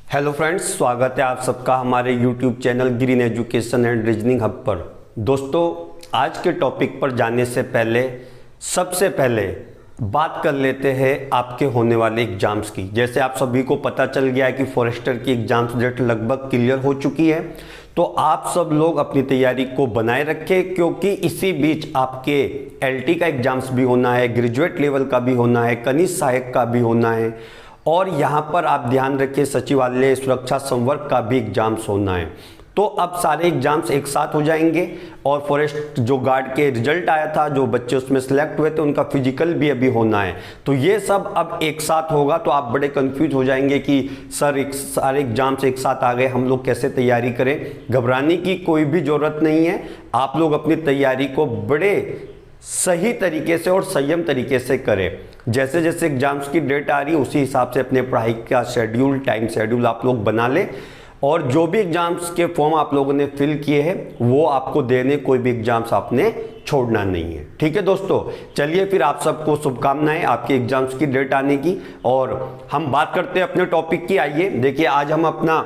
Hello friends, स्वागत है आप सबका हमारे YouTube channel green education and reasoning hub पर। दोस्तों, आज के टॉपिक पर जाने से पहले सबसे पहले बात कर लेते हैं आपके होने वाले एग्ज़ाम्स की। जैसे आप सभी को पता चल गया है कि फॉरेस्टर की एग्ज़ाम्स डेट लगभग क्लियर हो चुकी है, तो आप सब लोग अपनी तैयारी को बनाए रखें, क्योंकि इसी बीच आपके एलटी का एग्ज़ाम्स भी होना है, ग्रेजुएट लेवल का भी होना है, कनिष्ठ सहायक का भी होना है, और यहाँ पर आप ध्यान रखिए सचिवालय सुरक्षा संवर्ग का भी एग्जाम्स होना है। तो अब सारे एग्जाम्स एक साथ हो जाएंगे और फॉरेस्ट जो गार्ड के रिजल्ट आया था, जो बच्चे उसमें सिलेक्ट हुए थे, उनका फिजिकल भी अभी होना है। तो ये सब अब एक साथ होगा, तो आप बड़े कंफ्यूज हो जाएंगे कि सर सारे एग्जाम्स एक साथ आ गए, हम लोग कैसे तैयारी करें। घबराने की कोई भी ज़रूरत नहीं है। आप लोग अपनी तैयारी को बड़े सही तरीके से और संयम तरीके से करें। जैसे जैसे एग्जाम्स की डेट आ रही है उसी हिसाब से अपने पढ़ाई का शेड्यूल, टाइम शेड्यूल आप लोग बना लें, और जो भी एग्जाम्स के फॉर्म आप लोगों ने फिल किए हैं वो आपको देने, कोई भी एग्जाम्स आपने छोड़ना नहीं है। ठीक है दोस्तों, चलिए फिर आप सबको शुभकामनाएं आपके एग्जाम्स की डेट आने की। और हम बात करते हैं अपने टॉपिक की। आइए देखिए, आज हम अपना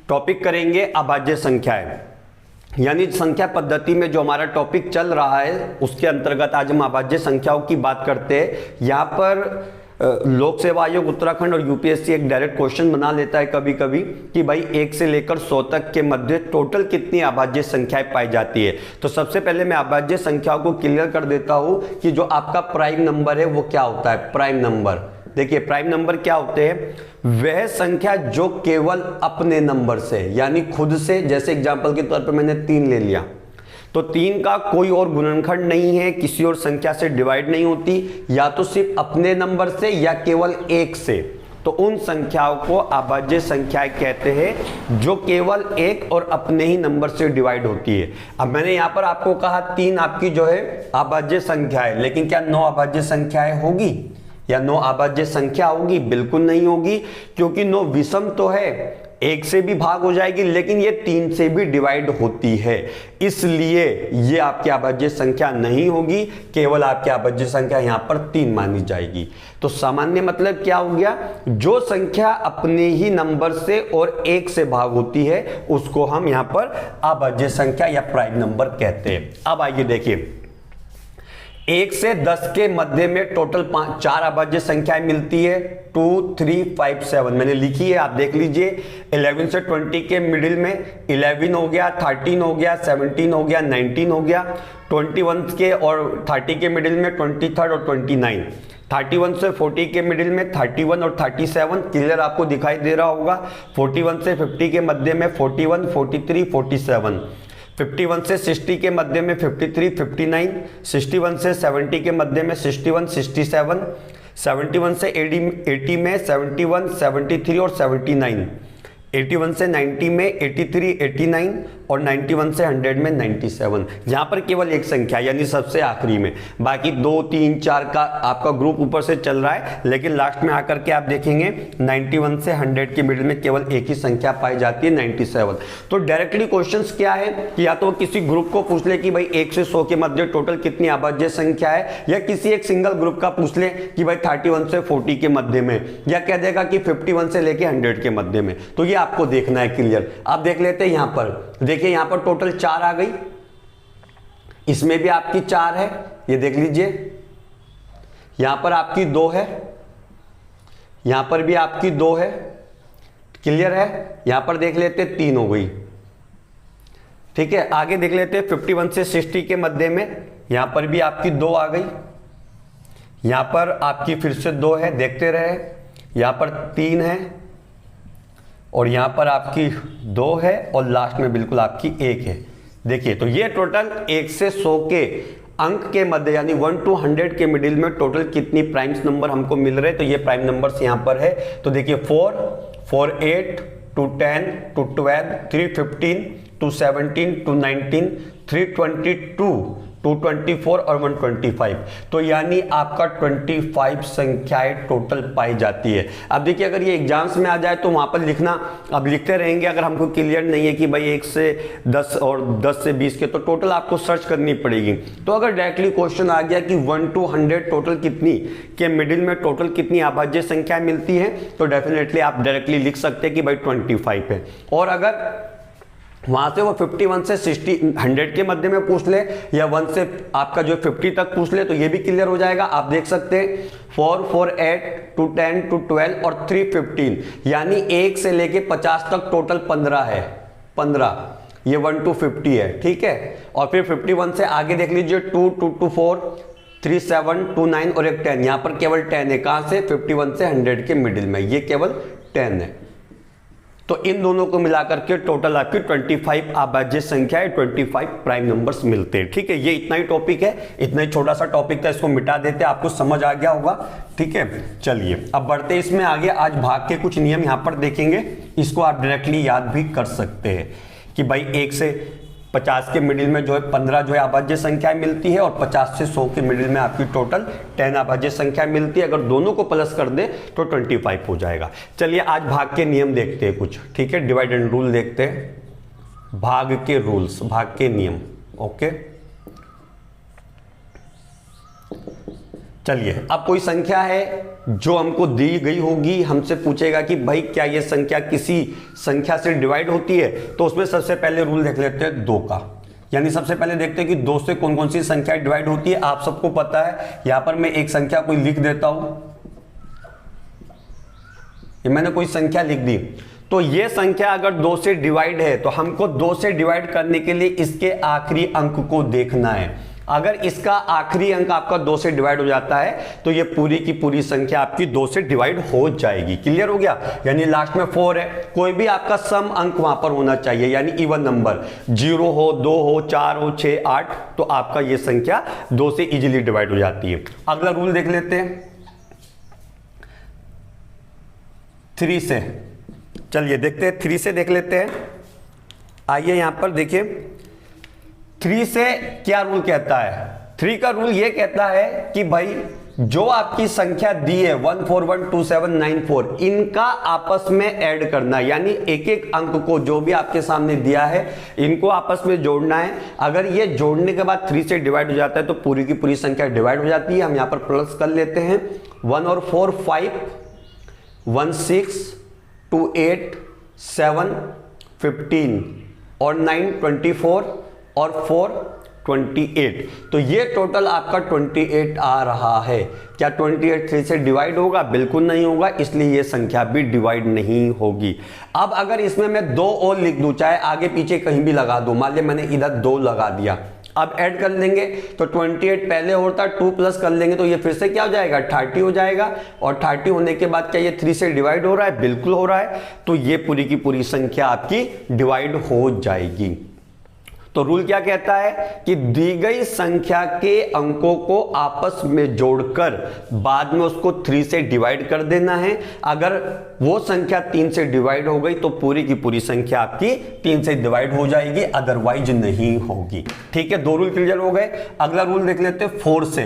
टॉपिक करेंगे अभाज्य संख्याएं, यानी संख्या पद्धति में जो हमारा टॉपिक चल रहा है उसके अंतर्गत आज हम अभाज्य संख्याओं की बात करते हैं। यहाँ पर लोक सेवा आयोग उत्तराखंड और यूपीएससी एक डायरेक्ट क्वेश्चन बना लेता है कभी कभी कि भाई 1 से लेकर 100 तक के मध्य टोटल कितनी अभाज्य संख्याएं पाई जाती है। तो सबसे पहले मैं अभाज्य संख्याओं को क्लियर कर देता हूं कि जो आपका प्राइम नंबर है वो क्या होता है। प्राइम नंबर, देखिए प्राइम नंबर क्या होते हैं, वह संख्या जो केवल अपने नंबर से, यानी खुद से, जैसे एग्जांपल के तौर पे मैंने 3 ले लिया, तो 3 का कोई और गुणनखंड नहीं है, किसी और संख्या से डिवाइड नहीं होती, या तो सिर्फ अपने नंबर से या केवल 1 से, तो उन संख्याओं को अभाज्य संख्याएं कहते हैं जो केवल 1 और अपने ही नंबर से डिवाइड होती है। अब मैंने यहां पर आपको कहा 3 आपकी जो है अभाज्य संख्या है, लेकिन क्या 9 अभाज्य संख्याएं होगी या 9 अभाज्य संख्या होगी? बिल्कुल नहीं होगी, क्योंकि 9 विषम तो है, 1 से भी भाग हो जाएगी, लेकिन ये 3 से भी डिवाइड होती है, इसलिए ये आपकी अभाज्य संख्या नहीं होगी। केवल आपकी अभाज्य संख्या यहां पर 3 मानी जाएगी। तो सामान्य मतलब क्या हो गया, जो संख्या अपने ही नंबर से और 1 से भाग होती है उसको हम यहां पर अभाज्य संख्या या प्राइम नंबर कहते हैं। अब आइए देखिए, 1 से 10 के मध्य में टोटल 4 अभाज्य संख्याएं मिलती है, 2, 3, 5, 7 मैंने लिखी है, आप देख लीजिए। 11 से 20 के मिडिल में 11 हो गया, 13 हो गया, 17 हो गया, 19 हो गया। 21 के और 30 के मिडिल में 23 और 29। 31 से 40 के मिडिल में 31 और 37 क्लियर आपको दिखाई दे रहा होगा। 41 से 50 के मध्य में 41, 43, 47। 51 से 60 के मध्य में 53, 59, 61 से 70 के मध्य में 61, 67, 71 से 80 में 71, 73 और 79, 81 से 90 में 83, 89 और 91 से 100 में 97। यहाँ पर केवल एक संख्या यानी सबसे आखिरी में, बाकी 2, 3, 4 का आपका ग्रुप ऊपर से चल रहा है, लेकिन लास्ट में आकर के आप देखेंगे 91 से 100 के मिडिल में केवल एक ही संख्या पाई जाती है, 97। तो डायरेक्टली क्वेश्चंस क्या है कि या तो किसी ग्रुप को पूछ ले कि भाई 1 से 100 के मध्य टोटल कितनी अभाज्य संख्या है, या किसी एक सिंगल ग्रुप का पूछ ले कि भाई 31 से 40 के मध्य में, या कह देगा कि 51 से लेके 100 के मध्य में। तो ये आपको देखना है क्लियर। आप देख लेते हैं, यहां पर देखिए, यहां पर टोटल 4 आ गई, इसमें भी आपकी 4 है, ये देख लीजिए। यहां पर आपकी 2 है, यहां पर भी आपकी 2 है, क्लियर है। यहां पर देख लेते 3 हो गई, ठीक है। आगे देख लेते हैं 51 से 60 के मध्य में, यहां पर भी आपकी 2 आ गई, यहां पर आपकी फिर से 2 है, देखते रहे। यहां पर 3 है और यहां पर आपकी 2 है और लास्ट में बिल्कुल आपकी 1 है। देखिए, तो ये टोटल 1 से 100 के अंक के मध्य यानी 1 to 100 के मिडिल में टोटल कितनी प्राइम्स नंबर हमको मिल रहे हैं। तो ये प्राइम नंबर्स यहां पर है। तो देखिए 4, 4, 8, 2, 10, 2, 12, 3, 15, 2, 17, 2, 19, 3, 22, 224 और 125, तो यानी आपका 25 संख्याएं टोटल पाई जाती है। अब देखिए अगर ये एग्जाम्स में आ जाए तो वहां पर लिखना, अब लिखते रहेंगे, अगर हमको क्लियर नहीं है कि भाई 1 से 10 और 10 से 20 के, तो टोटल आपको सर्च करनी पड़ेगी। तो अगर डायरेक्टली क्वेश्चन आ गया कि 1 to 100 टोटल कितनी के मिडिल में टोटल कितनी अभाज्य संख्या मिलती है, तो डेफिनेटली आप डायरेक्टली लिख सकते हैं कि भाई 25 है। और अगर वहां से वो 51 से 60 100 के मध्य में पूछ ले या 1 से आपका जो 50 तक पूछ ले, तो ये भी क्लियर हो जाएगा। आप देख सकते हैं 4, 4, 8 to 10 to 12 और 3, 15, यानी 1 से लेके 50 तक टोटल 15 है। 15 ये 1 to 50 है, ठीक है। और फिर 51 से आगे देख लीजिए 2, 2 to 4, 3, 7, 2, 9 और एक 10, यहां पर केवल 10 है। कहां से? 51 से 100 के मिडिल में, ये केवल 10 है। तो इन दोनों को मिलाकर के टोटल आपकी 25 अभाज्य संख्या है, 25 प्राइम नंबर्स मिलते हैं, ठीक है। ये इतना ही टॉपिक है, इतना ही छोटा सा टॉपिक था, इसको मिटा देते, आपको समझ आ गया होगा, ठीक है। चलिए अब बढ़ते इसमें आगे। आज भाग के कुछ नियम यहां पर देखेंगे, इसको आप डायरेक्टली याद भी कर सकते हैं कि भाई 1 से 50 के मिडिल में जो है 15 जो है अभाज्य संख्या मिलती है, और 50 से 100 के मिडिल में आपकी टोटल 10 अभाज्य संख्या मिलती है। अगर दोनों को प्लस कर दे तो 25 हो जाएगा। चलिए आज भाग के नियम देखते हैं कुछ, ठीक है। डिवाइड एंड रूल देखते हैं, भाग के रूल्स, भाग के नियम, ओके। चलिए अब कोई संख्या है जो हमको दी गई होगी, हमसे पूछेगा कि भाई क्या ये संख्या किसी संख्या से डिवाइड होती है, तो उसमें सबसे पहले रूल देख लेते हैं 2 का। यानी सबसे पहले देखते हैं कि 2 से कौन कौन सी संख्या डिवाइड होती है। आप सबको पता है, यहां पर मैं एक संख्या कोई लिख देता हूं, ये मैंने कोई संख्या लिख दी, तो ये संख्या अगर 2 से डिवाइड है तो हमको 2 से डिवाइड करने के लिए इसके आखिरी अंक को देखना है। अगर इसका आखिरी अंक आपका 2 से डिवाइड हो जाता है तो ये पूरी की पूरी संख्या आपकी 2 से डिवाइड हो जाएगी। क्लियर हो गया? यानी लास्ट में 4 है, कोई भी आपका सम अंक वहां पर होना चाहिए, यानी इवन नंबर, 0 हो, 2 हो, 4 हो, 6, 8, तो आपका ये संख्या 2 से इजीली डिवाइड हो जाती है। अगला रूल देख लेते हैं 3 से। चलिए देखते हैं 3 से, देख लेते हैं। आइए यहां पर देखिए 3 से क्या रूल कहता है। 3 का रूल ये कहता है कि भाई जो आपकी संख्या दी है 1412794, इनका आपस में ऐड करना, यानी एक एक अंक को जो भी आपके सामने दिया है इनको आपस में जोड़ना है। अगर ये जोड़ने के बाद 3 से डिवाइड हो जाता है तो पूरी की पूरी संख्या डिवाइड हो जाती है। हम यहां पर प्लस कर लेते हैं, 1 और 4 5, 1 6, 2 8, 7 15 और 9 24 और 4 28, तो ये टोटल आपका 28 आ रहा है। क्या 28 3 से डिवाइड होगा? बिल्कुल नहीं होगा, इसलिए ये संख्या भी डिवाइड नहीं होगी। अब अगर इसमें मैं 2 और लिख दूं, चाहे आगे पीछे कहीं भी लगा दूं, मान लिया मैंने इधर 2 लगा दिया, अब ऐड कर लेंगे तो 28 पहले होता, 2 प्लस कर लेंगे तो ये फिर से क्या हो जाएगा? 30 हो जाएगा। और 30 होने के बाद क्या ये 3 से डिवाइड हो रहा है? बिल्कुल हो रहा है। तो ये पूरी की पूरी संख्या आपकी डिवाइड हो जाएगी। तो रूल क्या कहता है कि दी गई संख्या के अंकों को आपस में जोड़कर बाद में उसको 3 से डिवाइड कर देना है। अगर वो संख्या 3 से डिवाइड हो गई तो पूरी की पूरी संख्या आपकी 3 से डिवाइड हो जाएगी, अदरवाइज नहीं होगी। ठीक है, 2 रूल क्लियर हो गए। अगला रूल देख लेते हैं 4 से।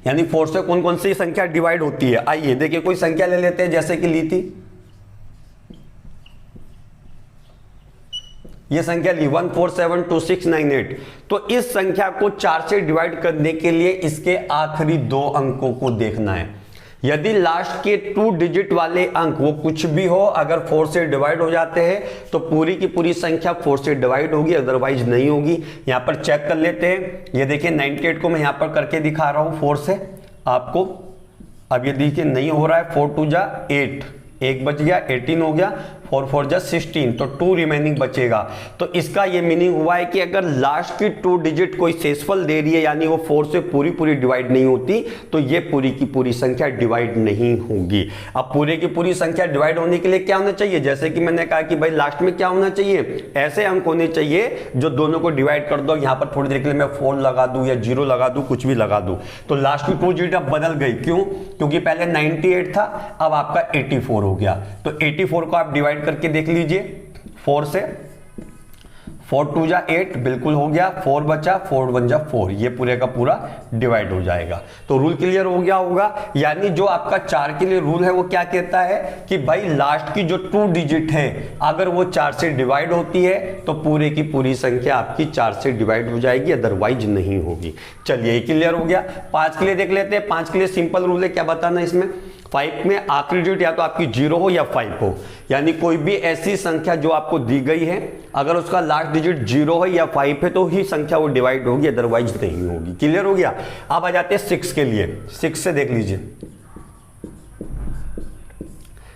यानी 4 से कौन कौन सी संख्या डिवाइड होती है। आइए देखिए, कोई संख्या ले लेते हैं, जैसे कि ली थी ये संख्या ली 1472698। तो इस संख्या को 4 से डिवाइड करने के लिए इसके आखिरी 2 अंकों को देखना है। यदि लास्ट के 2 डिजिट वाले अंक वो कुछ भी हो, अगर 4 से डिवाइड हो जाते हैं तो पूरी की पूरी संख्या 4 से डिवाइड होगी, अदरवाइज नहीं होगी। यहां पर चेक कर लेते हैं। ये देखिए 98 को मैं यहां पर करके दिखा रहा हूं 4 से आपको। अब ये देखिए नहीं हो रहा है, 4 2 जा 8, 1 बच गया, 18 हो गया, 4 4 जा 16, तो 2 रिमेनिंग बचेगा। तो इसका ये मीनिंग हुआ है कि अगर लास्ट की 2 डिजिट कोई शेषफल दे रही है, यानी वो 4 से पूरी पूरी डिवाइड नहीं होती, तो ये पूरी की पूरी संख्या डिवाइड नहीं होगी। अब पूरी की पूरी संख्या डिवाइड होने के लिए क्या होना चाहिए? जैसे कि मैंने कहा कि भाई लास्ट में क्या होना चाहिए? ऐसे अंक होने चाहिए जो दोनों को डिवाइड कर दो। यहां पर थोड़ी देर के लिए मैं 4 लगा दूं या 0 लगा दूं, कुछ भी लगा दूं, तो लास्ट की 2 डिजिट अब बदल गई। क्यों? क्योंकि पहले 98 था, अब आपका 84 हो गया। तो 84 को आप डिवाइड करके देख लीजिए 4 से। 4 2 जा 8 बिल्कुल हो गया, 4 बचा, 4 1 जा 4, ये पूरे का पूरा डिवाइड हो जाएगा। तो रूल क्लियर हो गया होगा। यानी जो आपका 4 के लिए रूल है वो क्या कहता है कि भाई लास्ट की जो 2 डिजिट है अगर वो 4 से डिवाइड होती है तो पूरे की पूरी संख्या आपकी 4 से डिवाइड हो जाएगी, अदरवाइज नहीं होगी। चलिए ये क्लियर हो गया। 5 के लिए देख लेते हैं। 5 के लिए सिंपल रूल है, क्या बताना इसमें, 5 में आखिरी डिजिट या तो आपकी 0 हो या 5 हो, यानी कोई भी ऐसी संख्या जो आपको दी गई है अगर उसका लास्ट डिजिट 0 है या 5 है तो ही संख्या वो डिवाइड होगी, अदरवाइज नहीं होगी। क्लियर हो गया। अब आ जाते हैं 6 के लिए। 6 से देख लीजिए,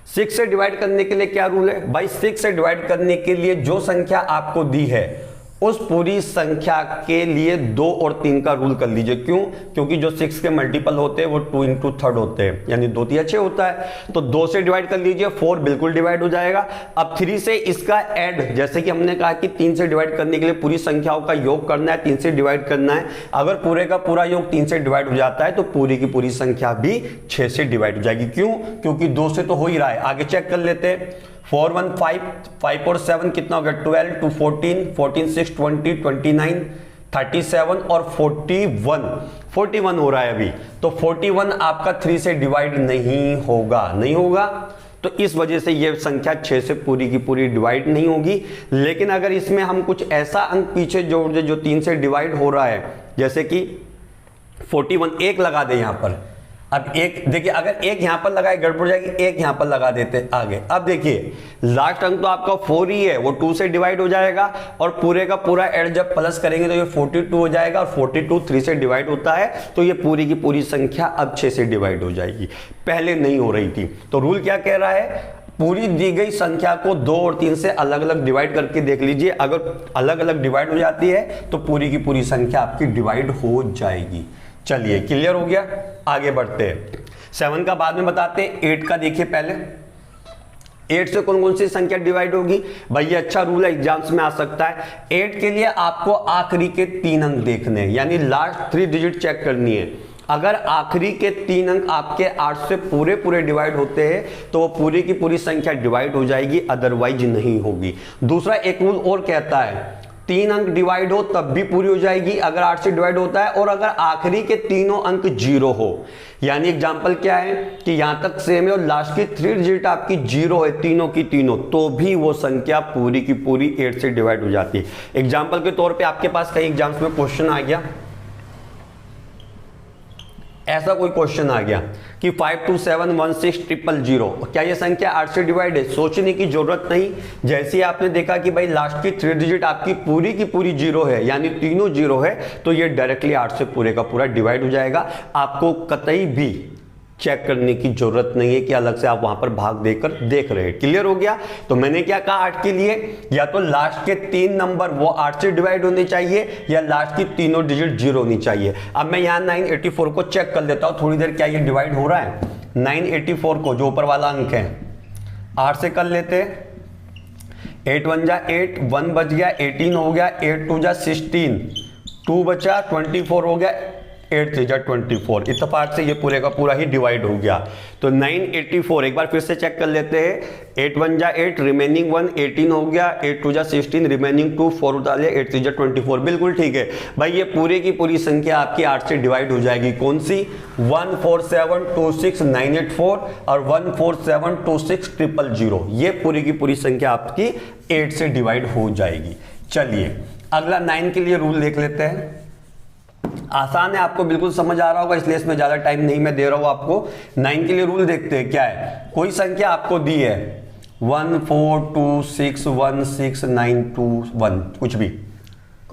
6 से डिवाइड करने के लिए क्या रूल है भाई, 6 से डिवाइड करने के लिए जो संख्या आपको दी है उस पूरी संख्या के लिए 2 और 3 का रूल कर लीजिए। क्यों? क्योंकि जो 6 के मल्टीपल होते हैं वो 2 इंटू 3 होते हैं, यानी 2 3 6 होता है। तो 2 से डिवाइड कर लीजिए, 4 बिल्कुल डिवाइड हो जाएगा। अब 3 से इसका ऐड, जैसे कि हमने कहा कि 3 से डिवाइड करने के लिए पूरी संख्याओं का योग करना है, 3 से डिवाइड करना है। अगर पूरे का पूरा योग 3 से डिवाइड हो जाता है तो पूरी की पूरी संख्या भी 6 से डिवाइड हो जाएगी। क्यों? क्योंकि 2 से तो हो ही रहा है। आगे चेक कर लेते हैं। 4 1 5, 5 और 7 कितना हो गया, 12 2 14, 14 6 20, 29 37 और 41 हो रहा है अभी। तो 41 आपका 3 से डिवाइड नहीं होगा। तो इस वजह से ये संख्या 6 से पूरी की पूरी डिवाइड नहीं होगी। लेकिन अगर इसमें हम कुछ ऐसा अंक पीछे जोड़ दे जो 3 से डिवाइड हो रहा है, जैसे कि 41 1 लगा दे यहां पर। अब एक देखिए, अगर एक यहां पर लगाए गड़बड़ हो जाएगी, एक यहां पर लगा देते आगे। अब देखिए लास्ट अंक तो आपका 4 ही है, वो 2 से डिवाइड हो जाएगा और पूरे का पूरा ऐड जब प्लस करेंगे तो ये 42 हो जाएगा और 42 3 से डिवाइड होता है तो ये पूरी की पूरी संख्या अब 6 से डिवाइड हो जाएगी, पहले नहीं हो रही थी। तो रूल क्या कह रहा है, पूरी दी गई संख्या को 2 और 3 से अलग अलग डिवाइड करके देख लीजिए। अगर अलग अलग डिवाइड हो जाती है तो पूरी की पूरी संख्या आपकी डिवाइड हो जाएगी। चलिए क्लियर हो गया, आगे बढ़ते हैं। 7 का बाद में बताते हैं। 8 का देखिए पहले, 8 से कौन कौन सी संख्या डिवाइड होगी भाई, ये अच्छा रूल है, एग्जाम्स में आ सकता है। 8 के लिए आपको आखिरी के 3 अंक देखने हैं, यानी लास्ट 3 डिजिट चेक करनी है। अगर आखिरी के 3 अंक आपके 8 से पूरे डिवाइड होते हैं तो वो पूरी की पूरी संख्या डिवाइड हो जाएगी, अदरवाइज नहीं होगी। दूसरा एक रूल और कहता है, 3 अंक डिवाइड हो तब भी पूरी हो जाएगी अगर 8 से डिवाइड होता है, और अगर आखिरी के तीनों अंक 0 हो, यानी एग्जांपल क्या है कि यहां तक सेम है और लास्ट की 3 डिजिट आपकी 0 है तीनों की तीनों, तो भी वो संख्या पूरी की पूरी 8 से डिवाइड हो जाती है। एग्जांपल के तौर पे आपके पास कई एग्जाम्स में क्वेश्चन आ गया, ऐसा कोई क्वेश्चन आ गया कि 5271600, क्या ये संख्या 8 से डिवाइड है? सोचने की जरूरत नहीं। जैसे ही आपने देखा कि भाई लास्ट की 3 डिजिट आपकी पूरी की पूरी 0 है, यानी तीनों 0 है, तो ये डायरेक्टली 8 से पूरे का पूरा डिवाइड हो जाएगा। आपको कतई भी चेक करने की जरूरत नहीं है कि अलग से आप वहां पर भाग देकर देख रहे हैं। क्लियर हो गया। तो मैंने क्या कहा, 8 के लिए या तो लास्ट के 3 नंबर वो 8 से डिवाइड होने चाहिए या लास्ट की तीनों डिजिट 0 होनी चाहिए। अब मैं यहां 984 को चेक कर लेता हूं थोड़ी देर, क्या ये डिवाइड हो रहा है? 984 को, जो ऊपर वाला अंक है, 8 से कर लेते हैं। 8 1 जा 8, 1 बच गया, 18 हो गया, 8 2 जा 16, 2 बचा, 24 हो गया, 8 3 जा 24। इत्तेफाक से ये पूरे का पूरा ही डिवाइड हो गया। तो 984 एक बार फिर से चेक कर लेते हैं। 8 1 जा 8, रिमेनिंग 1, 18 हो गया, 8 2 जा 16, रिमेनिंग 2, 4 उतार 8 3 जा 24। बिल्कुल ठीक है भाई, ये पूरी की पूरी संख्या आपकी 8 से डिवाइड हो जाएगी। कौन सी? 14726984 और 14726000, ये पूरी की पूरी संख्या आपकी 8 से डिवाइड हो जाएगी। चलिए अगला 9 के लिए रूल देख लेते हैं। आसान है, आपको बिल्कुल समझ आ रहा होगा, इसलिए इसमें ज्यादा टाइम नहीं मैं दे रहा हूं आपको। 9 के लिए रूल देखते हैं क्या है। कोई संख्या आपको दी है 14261691, कुछ भी,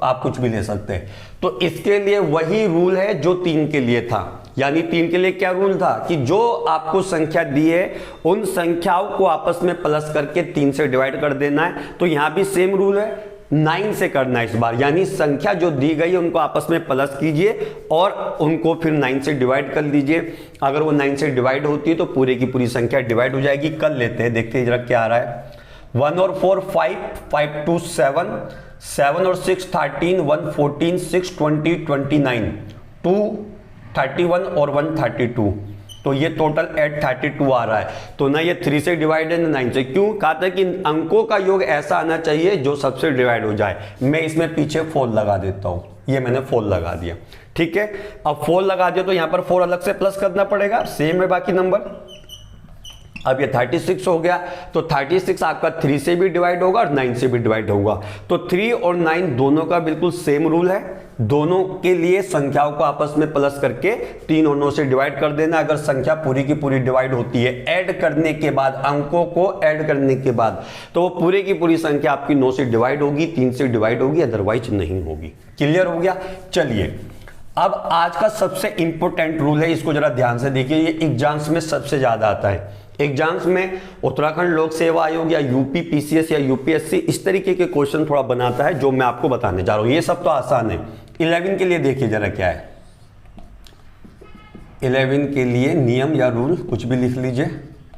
आप कुछ भी ले सकते हैं। तो इसके लिए वही रूल है जो 3 के लिए था। यानी 3 के लिए क्या रूल था कि जो आपको संख्या दी है उन संख्याओं को आपस में प्लस करके 3 से डिवाइड कर देना है। तो यहां भी सेम रूल है, 9 से करना है इस बार, यानी संख्या जो दी गई है उनको आपस में प्लस कीजिए और उनको फिर 9 से डिवाइड कर दीजिए। अगर वो 9 से डिवाइड होती है तो पूरी की पूरी संख्या डिवाइड हो जाएगी। कर लेते हैं, देखते हैं जरा क्या आ रहा है। 1 और 4 5, 5 2 7, 7 और 6 13, 1 14, 6 20 29, 2 31 और 1 32। तो ये टोटल 832 आ रहा है। तो ना ये 3 से डिवाइड है ना 9 से। क्यों कहा था कि अंकों का योग ऐसा आना चाहिए जो सबसे डिवाइड हो जाए। मैं इसमें पीछे 4 लगा देता हूं, ये मैंने 4 लगा दिया, ठीक है। अब 4 लगा दिया तो यहां पर 4 अलग से प्लस करना पड़ेगा, सेम है बाकी नंबर। अब ये 36 हो गया, तो 36 आपका 3 से भी डिवाइड होगा और 9 से भी डिवाइड होगा। तो 3 और 9 दोनों का बिल्कुल सेम रूल है, दोनों के लिए संख्याओं को आपस में प्लस करके 3 और 9 से डिवाइड कर देना। अगर संख्या पूरी की पूरी डिवाइड होती है ऐड करने के बाद, अंकों को ऐड करने के बाद, तो वो पूरी की पूरी संख्या आपकी 9 से डिवाइड होगी, 3 से डिवाइड होगी, अदरवाइज नहीं होगी। क्लियर हो गया। चलिए अब आज का सबसे इंपॉर्टेंट रूल है, इसको जरा ध्यान से देखिए, ये एग्जाम्स में सबसे ज्यादा आता है। एग्जाम्स में उत्तराखंड लोक सेवा आयोग या यूपी पीसीएस या यूपीएससी इस तरीके के क्वेश्चन थोड़ा बनाता है, जो मैं आपको बताने जा रहा हूं। ये सब तो आसान है। 11 के लिए देखिए जरा क्या है। 11 के लिए नियम या रूल कुछ भी लिख लीजिए,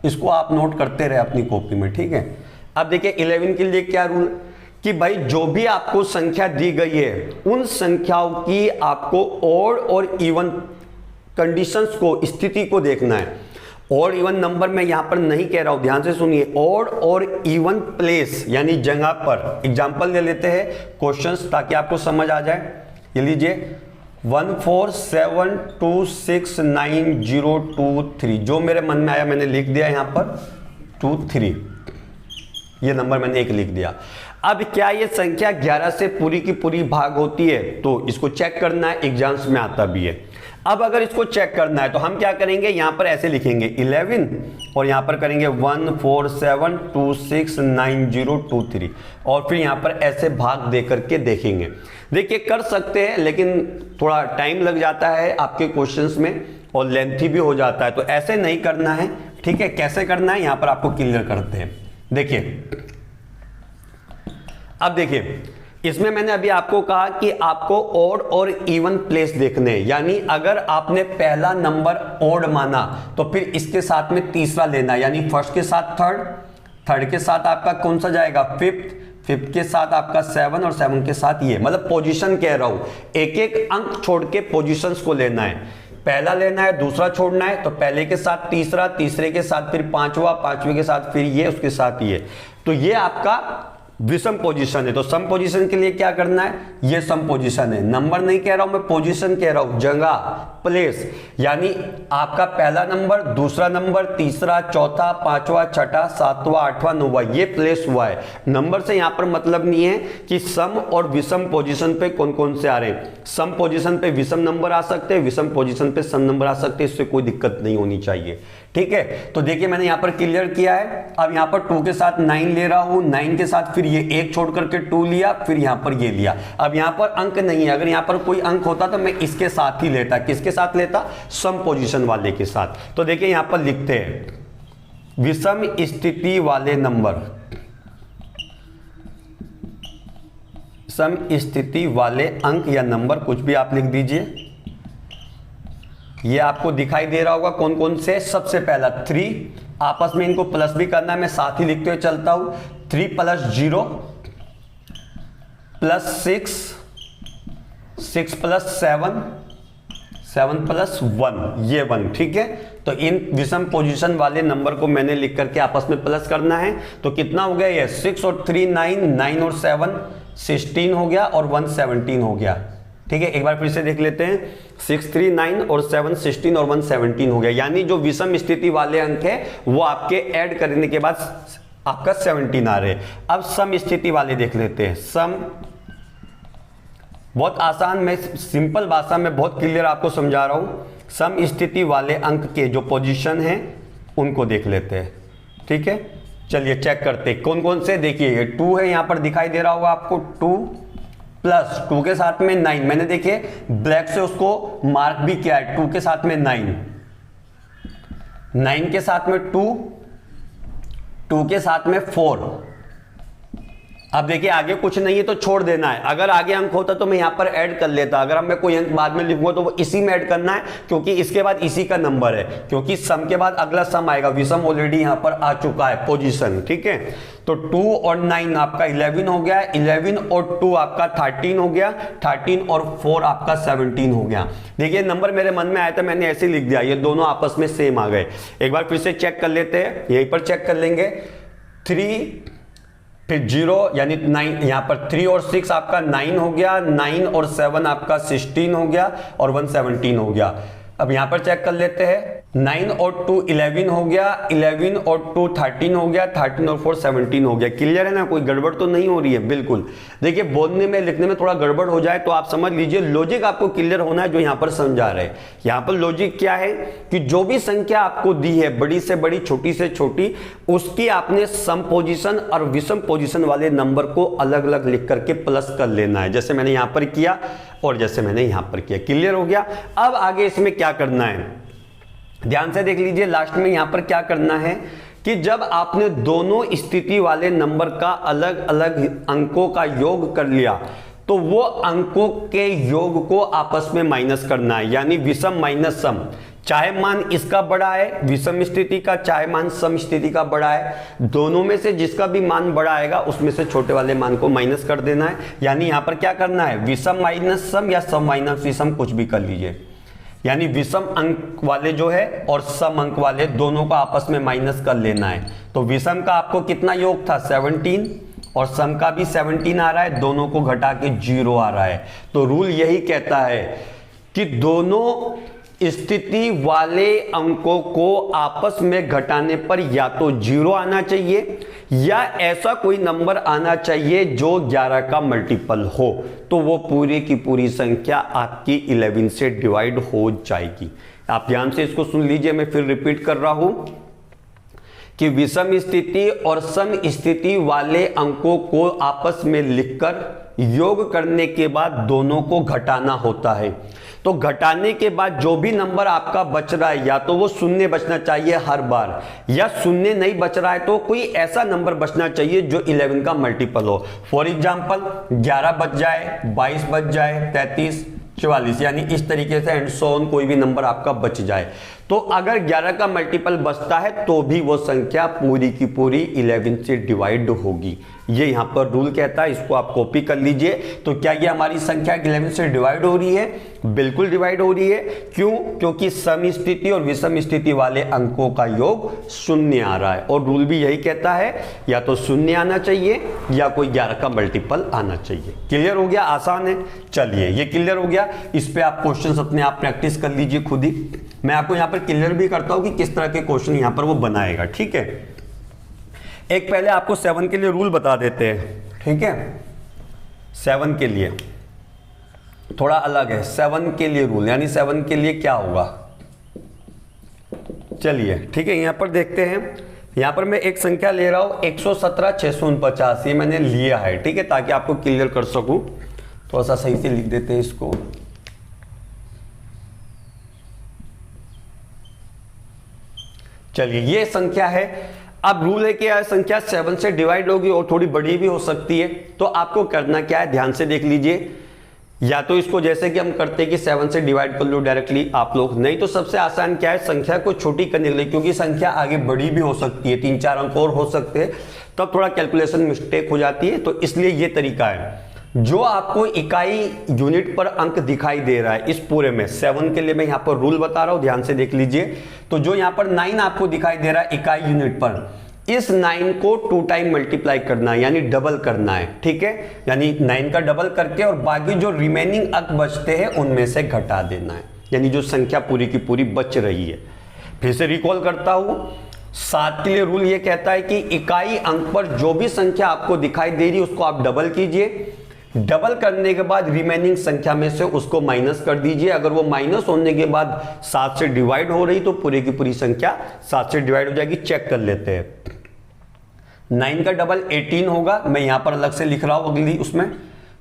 इसको आप नोट करते रहे अपनी कॉपी में, ठीक है। अब देखिए 11 के लिए क्या रूल कि भाई जो भी आपको संख्या दी गई है उन संख्याओं की आपको ऑड और इवन कंडीशंस को, स्थिति को देखना है। ऑड इवन नंबर मैं यहां पर नहीं कह रहा हूं, ध्यान से सुनिए। ऑड और इवन प्लेस यानी जगह पर। एग्जांपल ले लेते हैं क्वेश्चंस ताकि आपको समझ आ जाए। ये लीजिए 147269 जो मेरे मन में आया मैंने लिख दिया यहां पर 23, ये नंबर मैंने एक लिख दिया। अब क्या ये संख्या 11 से पूरी की पूरी भाग होती है, तो इसको चेक करना है, एग्जाम्स में आता भी है। अब अगर इसको चेक करना है तो हम क्या करेंगे, यहां पर ऐसे लिखेंगे 11 और यहां पर करेंगे 147269 और फिर यहां पर ऐसे भाग दे करके देखेंगे। देखिए कर सकते हैं लेकिन थोड़ा टाइम लग जाता है आपके क्वेश्चंस में और लेंथी भी हो जाता है, तो ऐसे नहीं करना है, ठीक है। कैसे करना है यहां पर आपको क्लियर करते हैं। देखिए अब देखिए इसमें मैंने अभी आपको कहा कि आपको ऑड और इवन प्लेस देखने हैं, यानी अगर आपने पहला नंबर ऑड माना तो फिर इसके साथ में तीसरा लेना, यानी फर्स्ट के साथ थर्ड, थर्ड के साथ आपका कौन सा जाएगा फिफ्थ, फिफ्थ के साथ आपका 7 और 7 के साथ ये, मतलब पोजीशन कह रहा हूं, एक एक अंक छोड़ के पोजीशंस को लेना है। पहला लेना है, दूसरा छोड़ना है, तो पहले के साथ तीसरा, तीसरे के साथ फिर पांचवा, पांचवे के साथ फिर ये, उसके साथ ये। तो ये आपका विषम पोजीशन है। तो सम पोजीशन के लिए क्या करना है, ये सम पोजीशन है। नंबर नहीं कह रहा हूं मैं, पोजीशन कह रहा हूं, जगह, प्लेस, यानी आपका पहला नंबर, दूसरा नंबर, तीसरा, चौथा, पांचवा, छठा, सातवां, आठवां, नौवां, ये प्लेस हुआ है। नंबर से यहां पर मतलब नहीं है कि सम और विषम पोजीशन पे कौन कौन से आ रहे हैं। सम पोजीशन पे विषम नंबर आ सकते हैं, विषम पोजीशन पे सम नंबर आ सकते हैं, इससे कोई दिक्कत नहीं होनी चाहिए, ठीक है। तो देखिए मैंने यहां पर क्लियर किया है। अब यहां पर 2 के साथ 9 ले रहा हूं, 9 के साथ फिर ये एक छोड़ करके 2 लिया, फिर यहां पर ये लिया। अब यहां पर अंक नहीं है, अगर यहां पर कोई अंक होता तो मैं इसके साथ ही लेता। किसके साथ लेता, सम पोजीशन वाले के साथ। तो देखिए यहां पर लिखते हैं विषम स्थिति वाले नंबर, सम स्थिति वाले अंक या नंबर, कुछ भी आप लिख दीजिए। ये आपको दिखाई दे रहा होगा कौन कौन से। सबसे पहला 3, आपस में इनको प्लस भी करना है, मैं साथ ही लिखते हुए चलता हूं। 3 + 0 + 6, 6 + 7, 7 + 1, ये 1, ठीक है। तो इन विषम पोजीशन वाले नंबर को मैंने लिख करके आपस में प्लस करना है। तो कितना हो गया ये, 6 और 3 9, 9 और 7 16 हो गया और 1 17 हो गया, ठीक है। एक बार फिर से देख लेते हैं, 6 3 9 और 7 16 और 1 17 हो गया। यानी जो विषम स्थिति वाले अंक है वो आपके ऐड करने के बाद आपका 17 आ रहे। अब सम स्थिति वाले देख लेते हैं। सम बहुत आसान, मैं सिंपल भाषा में बहुत क्लियर आपको समझा रहा हूं। सम स्थिति वाले अंक के जो पोजीशन है उनको देख लेते हैं, ठीक है। चलिए चेक करते हैं कौन कौन से। देखिए 2 है, यहां पर दिखाई दे रहा होगा आपको, 2 प्लस 2 के साथ में 9, मैंने देखिए ब्लैक से उसको मार्क भी किया है। 2 के साथ में 9, 9 के साथ में 2, 2 के साथ में 4, अब देखिए आगे कुछ नहीं है तो छोड़ देना है, अगर आगे अंक होता तो मैं यहां पर ऐड कर लेता, अगर अब मैं कोई अंक बाद में लिखूंगा तो वो इसी में ऐड करना है क्योंकि इसके बाद इसी का नंबर है, क्योंकि सम के बाद अगला सम आएगा, विषम ऑलरेडी यहां पर आ चुका है पोजीशन, ठीक है। तो 2 और 9 आपका 11 हो गया, 11 और 2 आपका 13 हो गया, 13 और 4 आपका 17 हो गया। देखिए नंबर मेरे मन में आया था, मैंने ऐसे लिख दिया, ये दोनों आपस में सेम आ गए। एक बार फिर से चेक कर लेते हैं, यहीं पर चेक कर लेंगे, 3 फिर 0 यानी 9, यहां पर 3 और 6 आपका 9 हो गया, 9 और 7 आपका 16 हो गया और 1 17 हो गया। अब यहां पर चेक कर लेते हैं, 9 और 2 11 हो गया, 11 और 2 13 हो गया, 13 और 4 17 हो गया। क्लियर है ना, कोई गड़बड़ तो नहीं हो रही है? बिल्कुल। देखिए बोलने में लिखने में थोड़ा गड़बड़ हो जाए तो आप समझ लीजिए लॉजिक आपको क्लियर होना है जो यहां पर समझा रहे हैं। यहां पर लॉजिक क्या है कि जो भी संख्या आपको दी है, बड़ी से बड़ी छोटी से छोटी, उसकी आपने सम पोजीशन और विषम पोजीशन वाले नंबर को अलग अलग लिख करके प्लस कर लेना है, जैसे मैंने यहां पर किया और जैसे मैंने यहां पर किया। क्लियर हो गया? अब आगे इसमें क्या करना है, ध्यान से देख लीजिए, लास्ट में यहां पर क्या करना है कि जब आपने दोनों स्थिति वाले नंबर का अलग अलग अंकों का योग कर लिया तो वो अंकों के योग को आपस में माइनस करना है, यानी विषम माइनस सम। चाहे मान इसका बड़ा है विषम स्थिति का, चाहे मान सम स्थिति का बड़ा है, दोनों में से जिसका भी मान बड़ा आएगा उसमें से छोटे वाले मान को माइनस कर देना है। यानी यहां पर क्या करना है, विषम माइनस सम या सम माइनस विषम, कुछ भी कर लीजिए, यानी विषम अंक वाले जो है और सम अंक वाले दोनों को आपस में माइनस कर लेना है। तो विषम का आपको कितना योग था 17 और सम का भी 17 आ रहा है, दोनों को घटा के 0 आ रहा है। तो रूल यही कहता है कि दोनों स्थिति वाले अंकों को आपस में घटाने पर या तो 0 आना चाहिए या ऐसा कोई नंबर आना चाहिए जो 11 का मल्टीपल हो, तो वो पूरी की पूरी संख्या आपकी 11 से डिवाइड हो जाएगी। आप ध्यान से इसको सुन लीजिए, मैं फिर रिपीट कर रहा हूं कि विषम स्थिति और सम स्थिति वाले अंकों को आपस में लिखकर योग करने के बाद दोनों को घटाना होता है। तो घटाने के बाद जो भी नंबर आपका बच रहा है या तो वो शून्य बचना चाहिए हर बार, या शून्य नहीं बच रहा है तो कोई ऐसा नंबर बचना चाहिए जो 11 का मल्टीपल हो। फॉर एग्जांपल 11 बच जाए, 22 बच जाए, 33, 44, यानी इस तरीके से एंड सो ऑन कोई भी नंबर आपका बच जाए। तो अगर 11 का मल्टीपल बचता है तो भी वो संख्या पूरी की पूरी 11 से डिवाइड होगी। ये यहां पर रूल कहता है, इसको आप कॉपी कर लीजिए। तो क्या ये हमारी संख्या 11 से डिवाइड हो रही है? बिल्कुल डिवाइड हो रही है। क्यों? क्योंकि सम स्थिति और विषम स्थिति वाले अंकों का योग शून्य आ रहा है और रूल भी यही कहता है या तो शून्य आना चाहिए या कोई 11 का मल्टीपल आना चाहिए। क्लियर हो गया? आसान है। चलिए ये क्लियर हो गया, इस पे आप क्वेश्चंस अपने आप प्रैक्टिस कर लीजिए खुद ही। मैं आपको यहां पर क्लियर भी करता हूं कि किस तरह के क्वेश्चन यहां पर वो बनाएगा। ठीक है, एक पहले आपको 7 के लिए रूल बता देते हैं। ठीक है, 7 के लिए थोड़ा अलग है। 7 के लिए रूल, यानी 7 के लिए क्या होगा, चलिए ठीक है यहां पर देखते हैं। यहां पर मैं एक संख्या ले रहा हूं 117 649, ये मैंने लिया है। ठीक है, ताकि आपको क्लियर कर सकूं, थोड़ा सा सही से लिख देते हैं इसको। चलिए ये संख्या है। अब रूल है कि यह संख्या 7 से डिवाइड होगी और थोड़ी बड़ी भी हो सकती है। तो आपको करना क्या है, ध्यान से देख लीजिए। या तो इसको जैसे कि हम करते हैं कि 7 से डिवाइड कर लो डायरेक्टली आप लोग, नहीं तो सबसे आसान क्या है, संख्या को छोटी करने के लिए, क्योंकि संख्या आगे बड़ी भी हो सकती है, 3-4 अंक और हो सकते हैं, तब थोड़ा कैलकुलेशन मिस्टेक हो जाती है। तो इसलिए ये तरीका है। जो आपको इकाई यूनिट पर अंक दिखाई दे रहा है इस पूरे में, 7 के लिए मैं यहां पर रूल बता रहा हूं, ध्यान से देख लीजिए। तो जो यहां पर 9 आपको दिखाई दे रहा है इकाई यूनिट पर, इस 9 को 2 टाइम मल्टीप्लाई करना है, यानी डबल करना है। ठीक है, यानी 9 का डबल करके और बाकी जो रिमेनिंग अंक बचते हैं उनमें से घटा देना है, यानी जो संख्या पूरी की पूरी बच रही है। फिर से रिकॉल करता हूं, 7 के लिए रूल ये कहता है कि इकाई अंक पर जो भी संख्या आपको दिखाई दे रही है उसको आप डबल कीजिए। डबल करने के बाद रिमेनिंग संख्या में से उसको माइनस कर दीजिए। अगर वो माइनस होने के बाद 7 से डिवाइड हो रही तो पूरी की पूरी संख्या 7 से डिवाइड हो जाएगी। चेक कर लेते हैं। 9 का डबल 18 होगा, मैं यहां पर अलग से लिख रहा हूं अगली उसमें।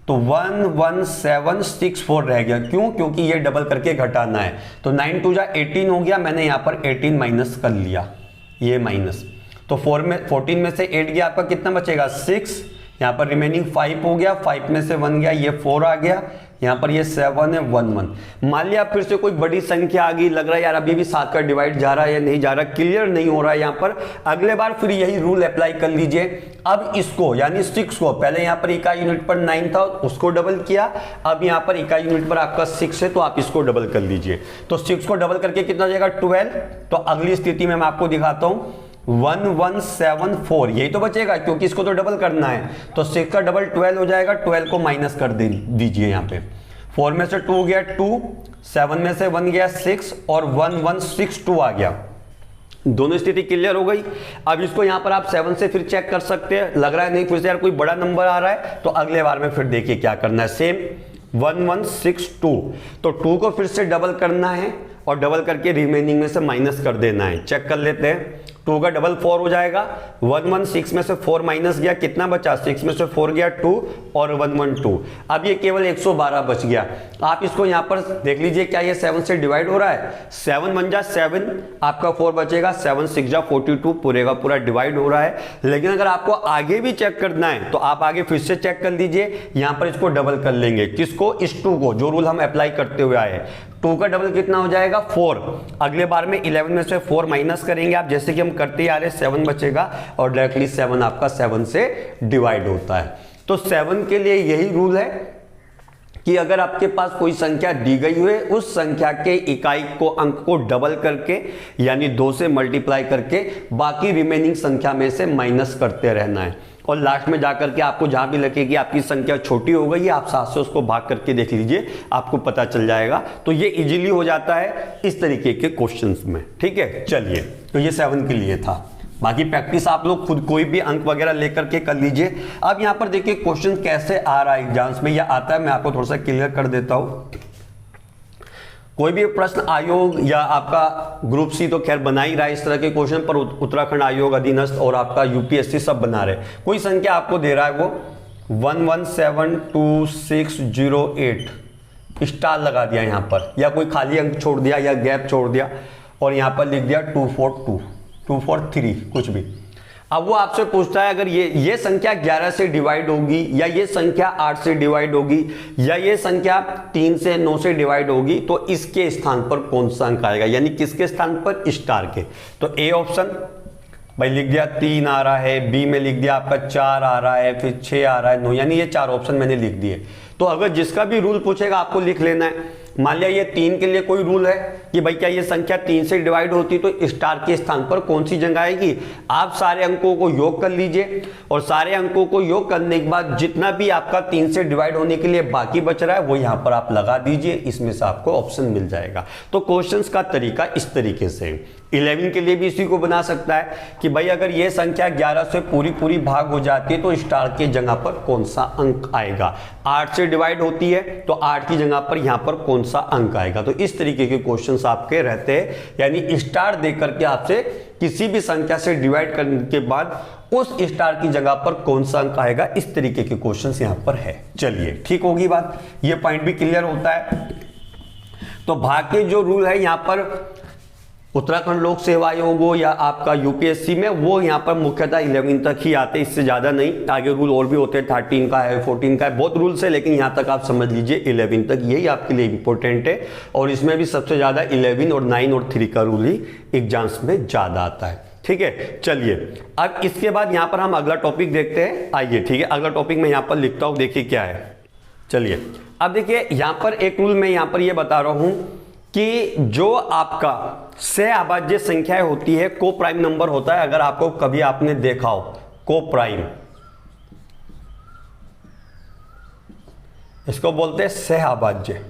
तो 11764 रह गया। क्यों? क्योंकि ये डबल करके घटाना है। तो 9 2 जा 18 हो गया, मैंने यहां पर 18 माइनस कर लिया, ये माइनस। तो 14 में से 8 गया, आपका कितना बचेगा 6, यहाँ पर रिमेनिंग 5 हो गया, 5 में से 1 गया, ये 4 आ गया, यहाँ पर ये 7 है, 1 1। मान लिया फिर से कोई बड़ी संख्या आ गई, लग रहा है यार अभी भी 7 का डिवाइड जा रहा है या नहीं जा रहा, क्लियर नहीं हो रहा है यहाँ पर। अगले बार फिर यही रूल अप्लाई कर लीजिए। अब इसको यानी 6 को, पहले यहाँ पर इकाई यूनिट पर 9 था उसको डबल किया, अब यहाँ पर इकाई यूनिट पर आपका 6 है तो आप इसको डबल कर लीजिए। तो 6 को डबल करके कितना हो जाएगा 12। तो अगली स्थिति में मैं आपको दिखाता हूं 1174, यही तो बचेगा क्योंकि इसको तो डबल करना है। तो 6 का डबल 12 हो जाएगा, 12 को माइनस कर दीजिए यहाँ पे। 4 में से 2 गया 2, 7 में से 1 गया 6 और 1162 आ गया। दोनों स्थिति क्लियर हो गई। अब इसको यहां पर आप 7 से फिर चेक कर सकते हैं, लग रहा है नहीं फिर से यार कोई बड़ा नंबर आ रहा है, तो अगले बार में फिर देखिए क्या करना है। सेम 1162, तो 2 को फिर से डबल करना है और डबल करके रिमेनिंग में से माइनस कर देना है। चेक कर लेते हैं, 2 का डबल 4 हो जाएगा, 116 में से 4 माइनस गया, कितना बचा 6 में से 4 गया 2 और 112। अब ये केवल 112 बच गया। आप इसको यहाँ पर देख लीजिए क्या ये 7 से डिवाइड हो रहा है, 7 1 जा 7, आपका 4 बचेगा, 7 6 जा 42, पूरे का पूरा डिवाइड हो रहा है। लेकिन अगर आपको आगे भी चेक करना है तो आप आगे फिर से चेक कर लीजिए, यहाँ पर इसको डबल कर लेंगे, किसको, इस 2 को, जो रूल हम अप्लाई करते हुए आए। 2 का डबल कितना हो जाएगा 4, अगले बार में 11 में से 4 माइनस करेंगे आप, जैसे कि हम करते आ रहे, 7 बचेगा और डायरेक्टली 7 आपका 7 से डिवाइड होता है। तो 7 के लिए यही रूल है कि अगर आपके पास कोई संख्या दी गई हुई है, उस संख्या के इकाई को, अंक को डबल करके यानी 2 से मल्टीप्लाई करके बाकी रिमेनिंग संख्या में से माइनस करते रहना है। और लास्ट में जाकर के आपको जहां भी लगेगी आपकी संख्या छोटी हो गई है, आप 7 से उसको भाग करके देख लीजिए, आपको पता चल जाएगा। तो ये इजीली हो जाता है इस तरीके के क्वेश्चंस में। ठीक है, चलिए, तो ये 7 के लिए था। बाकी प्रैक्टिस आप लोग खुद कोई भी अंक वगैरह लेकर के कर लीजिए। अब यहां पर देखिए क्वेश्चन कैसे आ रहा है एग्जाम्स में, या आता है, मैं आपको थोड़ा सा क्लियर कर देता हूं। कोई भी प्रश्न आयोग या आपका ग्रुप सी तो खैर बना ही रहा है इस तरह के क्वेश्चन, पर उत्तराखंड आयोग, अधीनस्थ और आपका यूपीएससी सब बना रहे। कोई संख्या आपको दे रहा है वो 117268, स्टार लगा दिया यहां पर, या कोई खाली अंक छोड़ दिया या गैप छोड़ दिया और यहां पर लिख दिया 242, 243 कुछ भी। अब वो आपसे पूछता है अगर ये संख्या 11 से डिवाइड होगी, या ये संख्या 8 से डिवाइड होगी, या ये संख्या 3 से 9 से डिवाइड होगी, तो इसके स्थान पर कौन सा अंक आएगा, यानी किसके स्थान पर, स्टार के। तो ए ऑप्शन भाई लिख दिया 3 आ रहा है, बी में लिख दिया आपका 4 आ रहा है, फिर 6 आ रहा है, 9, यानी ये 4 ऑप्शन मैंने लिख दिए। तो अगर जिसका भी रूल पूछेगा आपको लिख लेना है। मान लिया ये 3 के लिए कोई रूल है कि भाई क्या ये संख्या 3 से डिवाइड होती तो स्टार के स्थान पर कौन सी जगह आएगी। आप सारे अंकों को योग कर लीजिए और सारे अंकों को योग करने के बाद जितना भी आपका 3 से डिवाइड होने के लिए बाकी बच रहा है वो यहां पर आप लगा दीजिए, इसमें से आपको ऑप्शन मिल जाएगा। तो क्वेश्चंस का तरीका इस तरीके से। 11 के लिए भी इसी को बना सकता है कि भाई अगर ये संख्या 11 से पूरी भाग हो जाती है तो स्टार के जगह पर कौन सा अंक आएगा। 8 से डिवाइड होती है तो 8 की जगह पर यहां पर कौन सा अंक आएगा। तो इस तरीके के क्वेश्चंस आपके रहते हैं, यानी स्टार देकर के आपसे किसी भी संख्या से डिवाइड करने के बाद उस स्टार की जगह पर कौन सा अंक आएगा, इस तरीके के क्वेश्चंस यहां पर है। चलिए ठीक होगी बात, ये पॉइंट भी क्लियर होता है। तो भाग के जो रूल है यहां पर उत्तराखंड लोक सेवा आयोग हो या आपका यूपीएससी में, वो यहाँ पर मुख्यतः 11 तक ही आते हैं, इससे ज़्यादा नहीं। आगे रूल और भी होते हैं, 13 का है, 14 का है, बहुत रूल्स है, लेकिन यहाँ तक आप समझ लीजिए 11 तक, यही आपके लिए इंपॉर्टेंट है। और इसमें भी सबसे ज़्यादा 11 और 9 और 3 का रूल ही एग्जाम्स में ज़्यादा आता है। ठीक है, चलिए अब इसके बाद यहाँ पर हम अगला टॉपिक देखते हैं। आइए, ठीक है, अगला टॉपिक मैं यहाँ पर लिखता हूँ, देखिए क्या है। चलिए अब देखिए यहाँ पर एक रूल मैं यहाँ पर ये बता रहा हूँ कि जो आपका सह अभाज्य संख्याएं होती है, को प्राइम नंबर होता है। अगर आपको कभी आपने देखा हो को प्राइम, इसको बोलते हैं सह अभाज्य।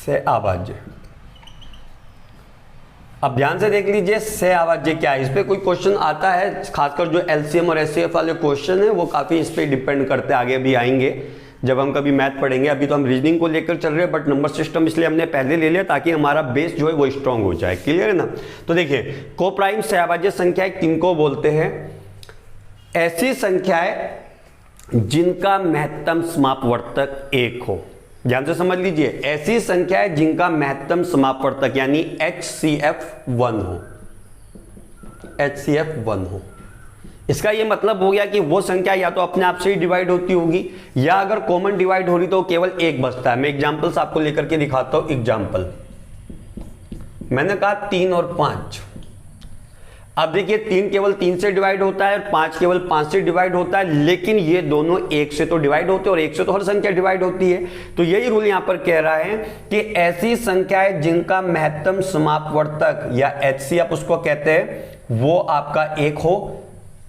सह अभाज्य, अब ध्यान से देख लीजिए सह अभाज्य क्या है। इस पे कोई क्वेश्चन आता है, खासकर जो एलसीएम और एचसीएफ वाले क्वेश्चन है वो काफी इस पे डिपेंड करते हैं, आगे भी आएंगे जब हम कभी मैथ पढ़ेंगे। अभी तो हम रीजनिंग को लेकर चल रहे हैं, बट नंबर सिस्टम इसलिए हमने पहले ले लिया ताकि हमारा बेस जो है वो स्ट्रांग हो जाए। क्लियर है ना। तो देखिए को प्राइम सहअभाज्य संख्याएं किनको बोलते हैं, ऐसी संख्याएं जिनका महत्तम समापवर्तक 1 हो। ध्यान से समझ लीजिए, ऐसी संख्याएं जिनका महत्तम समापवर्तक यानी HCF 1 हो। HCF 1 हो। इसका ये मतलब हो गया कि वो संख्या या तो अपने आप से ही डिवाइड होती होगी या अगर कॉमन डिवाइड हो रही तो केवल एक बचता है। मैं एग्जांपल्स आपको लेकर के दिखाता हूं। एग्जांपल मैंने कहा 3 और 5। अब देखिए 3 केवल 3 से डिवाइड होता है और 5 केवल 5 से डिवाइड होता है, लेकिन ये दोनों 1 से तो डिवाइड होते हैं और 1 से तो हर संख्या डिवाइड होती है। तो यही रूल यहां पर कह रहा है कि ऐसी संख्याएं जिनका महत्तम समापवर्तक या HCF उसको कहते हैं वो आपका 1 हो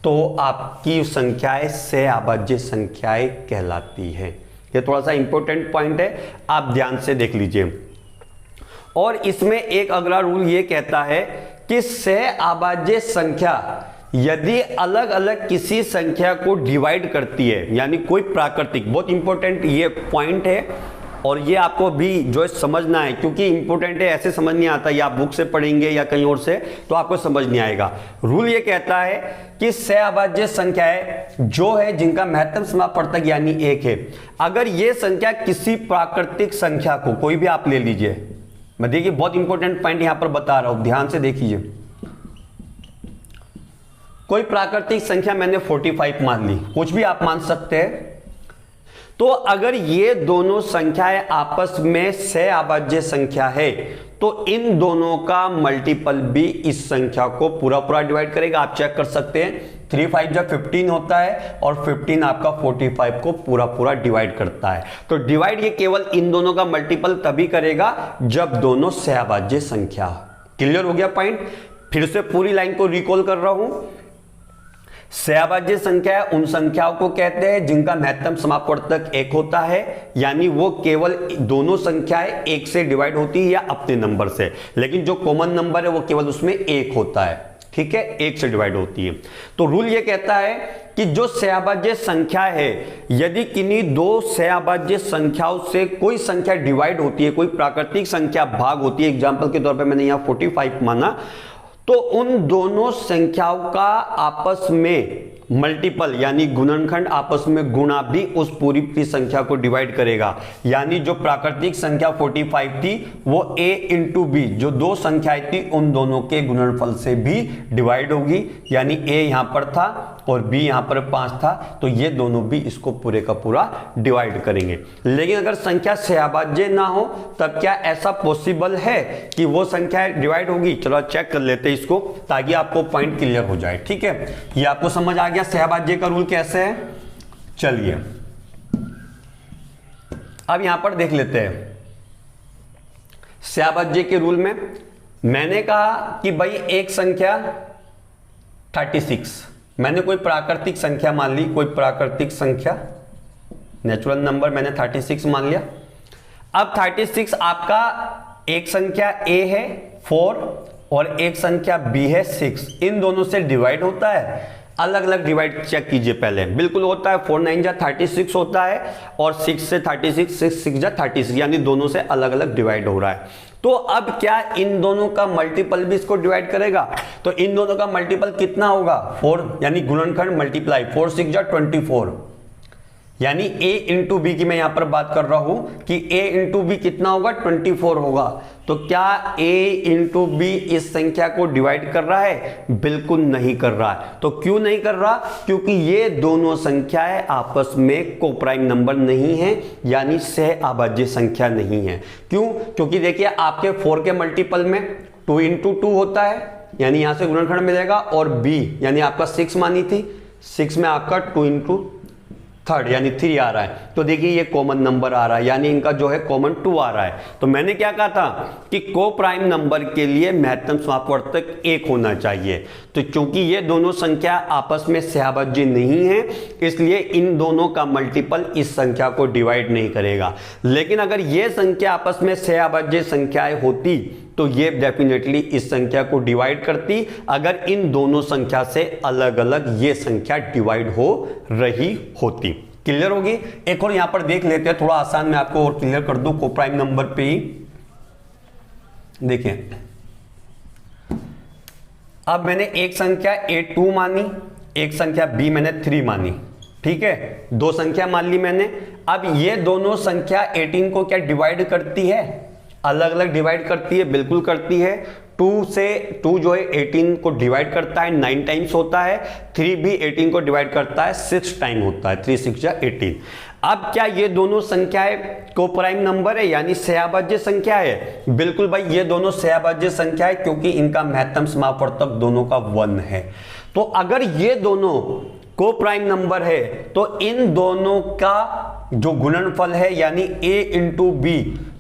तो आपकी संख्याएं सहअभाज्य संख्याएं कहलाती है। ये थोड़ा सा इंपॉर्टेंट पॉइंट है, आप ध्यान से देख लीजिए। और इसमें एक अगला रूल ये कहता है कि सहअभाज्य संख्या यदि अलग अलग किसी संख्या को डिवाइड करती है, यानी कोई प्राकृतिक, बहुत इंपॉर्टेंट ये पॉइंट है और ये आपको भी जो है समझना है क्योंकि इंपॉर्टेंट है, ऐसे समझ नहीं आता, या आप बुक से पढ़ेंगे या कहीं और से तो आपको समझ नहीं आएगा। रूल ये कहता है कि सहअभाज्य संख्याएं जो है जिनका महत्तम समापवर्तक यानी 1 है, अगर ये संख्या किसी प्राकृतिक संख्या को, कोई भी आप ले लीजिए, मैं देखिए बहुत इंपॉर्टेंट पॉइंट यहां पर बता रहा हूं, ध्यान से देखिए। कोई प्राकृतिक संख्या मैंने 45 मान ली, कुछ भी आप मान सकते हैं, तो अगर ये दोनों संख्याएं आपस में सहअभाज्य संख्या है तो इन दोनों का मल्टीपल भी इस संख्या को पूरा पूरा डिवाइड करेगा। आप चेक कर सकते हैं 3 5 जब 15 होता है और 15 आपका 45 को पूरा पूरा डिवाइड करता है। तो डिवाइड ये केवल इन दोनों का मल्टीपल तभी करेगा जब दोनों सहअभाज्य संख्या। क्लियर हो गया पॉइंट? फिर से पूरी लाइन को रिकॉल कर रहा हूं। सहअभाज्य संख्या उन संख्याओं को कहते हैं जिनका महत्तम समापवर्तक 1 होता है, यानी वो केवल दोनों संख्याएं 1 से डिवाइड होती है या अपने नंबर से, लेकिन जो कॉमन नंबर है वो केवल उसमें 1 होता है। ठीक है, 1 से डिवाइड होती है। तो रूल ये कहता है कि जो सहअभाज्य संख्या है, यदि किन्हीं दो सहअभाज्य संख्याओं से कोई संख्या डिवाइड होती है, कोई प्राकृतिक संख्या भाग होती है, एग्जाम्पल के तौर पर मैंने यहां 45 माना, तो उन दोनों संख्याओं का आपस में मल्टीपल यानी गुणनखंड आपस में गुणा भी उस पूरी की संख्या को डिवाइड करेगा। यानी जो प्राकृतिक संख्या 45 थी वो a इंटू बी, जो दो संख्याएं थी उन दोनों के गुणनफल से भी डिवाइड होगी। यानी a यहां पर था और b यहां पर 5 था, तो ये दोनों भी इसको पूरे का पूरा डिवाइड करेंगे। लेकिन अगर संख्या सहअभाज्य ना हो तब क्या ऐसा पॉसिबल है कि वो संख्या डिवाइड होगी? चलो चेक कर लेते हैं इसको ताकि आपको पॉइंट क्लियर हो जाए। ठीक है, ये आपको समझ आ गया सहअभाज्य का रूल कैसे है। चलिए अब यहां पर देख लेते हैं सहअभाज्य के रूल में। मैंने कहा कि भाई एक संख्या 36, मैंने कोई प्राकृतिक संख्या मान ली, कोई प्राकृतिक संख्या नेचुरल नंबर मैंने 36 मान लिया। अब 36 आपका एक संख्या a है 4 और एक संख्या b है 6, इन दोनों से डिवाइड होता है? अलग अलग डिवाइड चेक कीजिए पहले। बिल्कुल होता है, 4 9 जा 36 होता है और 6 से 36, 6 6 जा 36, यानी दोनों से अलग अलग डिवाइड हो रहा है। तो अब क्या इन दोनों का मल्टीपल भी इसको डिवाइड करेगा? तो इन दोनों का मल्टीपल कितना होगा? 4, यानी गुणनखंड मल्टीप्लाई 4 6 जा 24, यानी a इंटू बी की मैं यहां पर बात कर रहा हूं कि a इंटू बी कितना होगा? 24 होगा। तो क्या a इंटू बी इस संख्या को डिवाइड कर रहा है? बिल्कुल नहीं कर रहा है। तो क्यों नहीं कर रहा? क्योंकि ये दोनों संख्याएं आपस में कोप्राइम नंबर नहीं है, यानी सहअभाज्य संख्या नहीं है। क्यों? क्योंकि देखिए आपके 4 के मल्टीपल में 2 इंटू 2 होता है, यानी यहां से गुणनखंड मिलेगा, और b यानी आपका 6 मानी थी, 6 में आपका 2 इंटू 3 यानी 3 आ रहा है। तो देखिए ये कॉमन नंबर आ रहा है, यानी इनका जो है कॉमन 2 आ रहा है। तो मैंने क्या कहा था कि को प्राइम नंबर के लिए महत्तम समापवर्तक 1 होना चाहिए। तो क्योंकि ये दोनों संख्या आपस में सहअभाज्य नहीं है, इसलिए इन दोनों का मल्टीपल इस संख्या को डिवाइड नहीं करेगा। लेकिन अगर ये संख्या आपस में सहअभाज्य संख्याएं होती तो ये डेफिनेटली इस संख्या को डिवाइड करती, अगर इन दोनों संख्या से अलग अलग ये संख्या डिवाइड हो रही होती। क्लियर होगी? एक और यहां पर देख लेते हैं, थोड़ा आसान मैं आपको और क्लियर कर दूं कोप्राइम नंबर पे ही। देखिए अब मैंने एक संख्या a 2 मानी, एक संख्या b मैंने 3 मानी। ठीक है, दो संख्या मान ली मैंने। अब ये दोनों संख्या 18 को क्या डिवाइड करती है? अलग अलग डिवाइड करती है, बिल्कुल करती है। 2 से 2 जो है 18 को डिवाइड करता है, 9 टाइम्स होता है। 3 भी 18 को डिवाइड करता है, 6 टाइम होता है, 3 6 18। अब क्या ये दोनों संख्याएं को प्राइम नंबर है, यानी सहअभाज्य संख्या है? बिल्कुल भाई, ये दोनों सहअभाज्य संख्या है, क्योंकि इनका महत्तम समापवर्तक दोनों का 1 है। तो अगर ये दोनों को प्राइम नंबर है तो इन दोनों का जो गुणनफल है यानी a इंटू बी,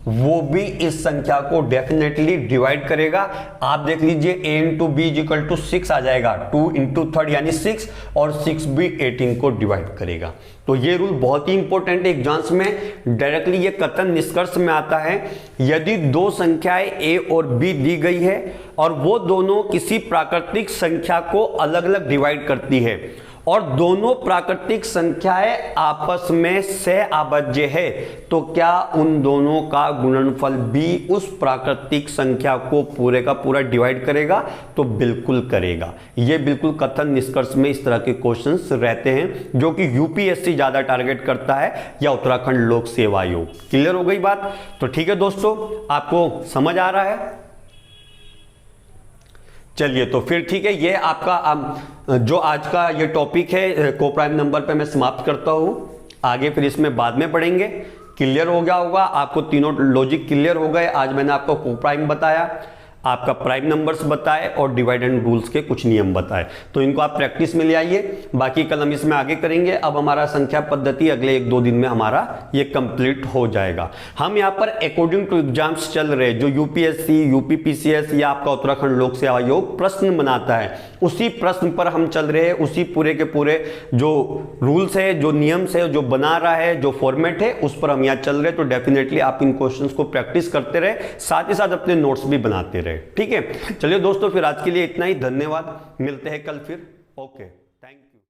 वो भी इस संख्या को डेफिनेटली डिवाइड करेगा। आप देख लीजिए a into b equal to 6 आ जाएगा, 2 इंटू 3 यानी 6, और 6 भी 18 को डिवाइड करेगा। तो ये रूल बहुत ही इंपॉर्टेंट है, एग्जाम्स में डायरेक्टली ये कथन निष्कर्ष में आता है, यदि दो संख्याएं a और b दी गई है और वो दोनों किसी प्राकृतिक संख्या को अलग अलग डिवाइड करती है और दोनों प्राकृतिक संख्याएं आपस में सहअभाज्य है, तो क्या उन दोनों का गुणनफल भी उस प्राकृतिक संख्या को पूरे का पूरा डिवाइड करेगा? तो बिल्कुल करेगा। ये बिल्कुल कथन निष्कर्ष में इस तरह के क्वेश्चंस रहते हैं जो कि यूपीएससी ज्यादा टारगेट करता है या उत्तराखंड लोक सेवा आयोग। क्लियर हो गई बात? तो ठीक है दोस्तों, आपको समझ आ रहा है? चलिए तो फिर ठीक है, ये आपका जो आज का ये टॉपिक है को प्राइम नंबर पे मैं समाप्त करता हूं। आगे फिर इसमें बाद में पढ़ेंगे। क्लियर हो गया होगा आपको, तीनों लॉजिक क्लियर हो गए। आज मैंने आपको को प्राइम बताया, आपका प्राइम नंबर्स बताए और डिवाइड एंड रूल्स के कुछ नियम बताए, तो इनको आप प्रैक्टिस में ले आइए। बाकी कल हम इसमें आगे करेंगे। अब हमारा संख्या पद्धति अगले 1-2 दिन में हमारा ये कंप्लीट हो जाएगा। हम यहाँ पर अकॉर्डिंग टू एग्जाम्स चल रहे जो यूपीएससी, यूपीपीसीएस या आपका उत्तराखंड लोक सेवा आयोग प्रश्न बनाता है, उसी प्रश्न पर हम चल रहे हैं। उसी पूरे के पूरे जो रूल्स है, जो नियम है, जो बना रहा है, जो फॉर्मेट है, उस पर हम यहाँ चल रहे हैं। तो डेफिनेटली आप इन क्वेश्चंस को प्रैक्टिस करते रहे, साथ ही साथ अपने नोट्स भी बनाते रहे। ठीक है, चलिए दोस्तों, फिर आज के लिए इतना ही। धन्यवाद, मिलते हैं कल फिर। ओके।